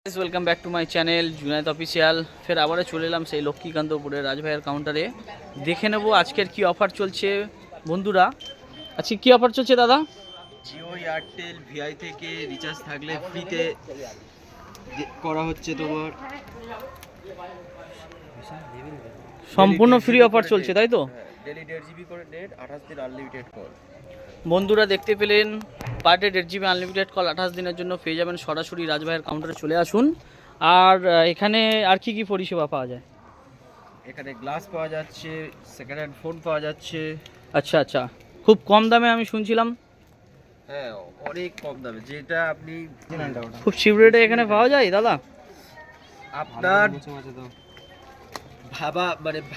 Welcome back to my channel Junaid official. ফের আবারও চলে এলাম সেই লক্ষ্মীকান্তপুরে রাজভাইয়ের কাউন্টারে। দেখে নেব আজকের কি অফার চলছে বন্ধুরা। আজকে কি অফার চলছে দাদা? জিও এয়ারটেল ভিআই থেকে রিচার্জ থাকলে ফ্রিতে করা হচ্ছে তোমার সম্পূর্ণ ফ্রি অফার চলছে তাই তো? ডেলি 1.5 জিবি করে নেট, 28 দিন আনলিমিটেড কল। বন্ধুরা দেখতে পেলেন, per day 1.5 GB unlimited call 28 দিনের জন্য পেয়ে যাবেন। সরাসরি রাজভাইয়ের কাউন্টারে চলে আসুন। আর এখানে আর কি কি পরিষেবা পাওয়া যায়? এখানে গ্লাস পাওয়া যাচ্ছে, সেকেন্ড হ্যান্ড ফোন পাওয়া যাচ্ছে। আচ্ছা আচ্ছা, খুব কম দামে আমি শুনছিলাম। হ্যাঁ, অনেক কম দামে, যেটা আপনি খুব চিপ রেটে এখানে পাওয়া যায় দাদা। আপনার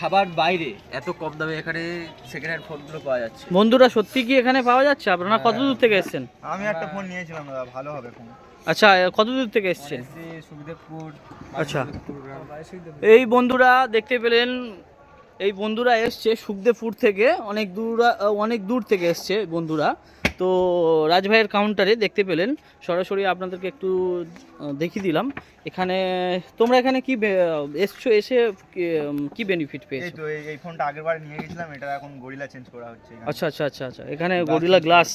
ভাবার বাইরে এত কম দামে এখানে সেকেন্ড হ্যান্ড ফোনগুলো পাওয়া যাচ্ছে। বন্ধুরা সত্যি কি এখানে পাওয়া যাচ্ছে? আপনারা কত দূর থেকে এসেছেন? আমি একটা ফোন নিয়েছিলাম দাদা, ভালো হবে ফোন। আচ্ছা, কত দূর থেকে এসেছেন? সুখদেবপুর। আচ্ছা, এই বন্ধুরা দেখতে পেলেন, এই বন্ধুরা এসছে সুখদেবপুর থেকে, অনেক দূর থেকে এসছে বন্ধুরা। তো রাজভাইয়ের কাউন্টারে দেখতে পেলেন, সরাসরি আপনাদেরকে একটু দেখিয়ে দিলাম। এখানে তোমরা এখানে কি এসছো, এসে কি বেনিফিট এই পেয়েছো? তো এই ফোনটা আগেরবার নিয়ে গেছিলাম, এটা এখন গরিলা চেঞ্জ করা হচ্ছে এখানে। আচ্ছা আচ্ছা আচ্ছা আচ্ছা, এখানে গরিলা গ্লাস,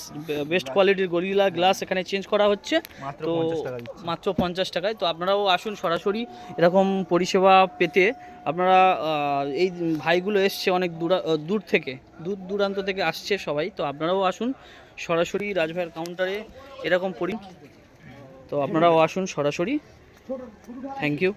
বেস্ট কোয়ালিটির গরিলা গ্লাস এখানে চেঞ্জ করা হচ্ছে। মাত্র তো 50 টাকা দিচ্ছি। মাত্র 50 টাকায়। তো আপনারাও আসুন সরাসরি এরকম পরিষেবা পেতে। আপনারা এই ভাইগুলো এসছে অনেক দূর থেকে, দূর দূরান্ত থেকে আসছে সবাই। তো আপনারাও আসুন সরাসরি রাজভাইয়ের কাউন্টারে এরকম তো আপনারাও আসুন সরাসরি। Thank you.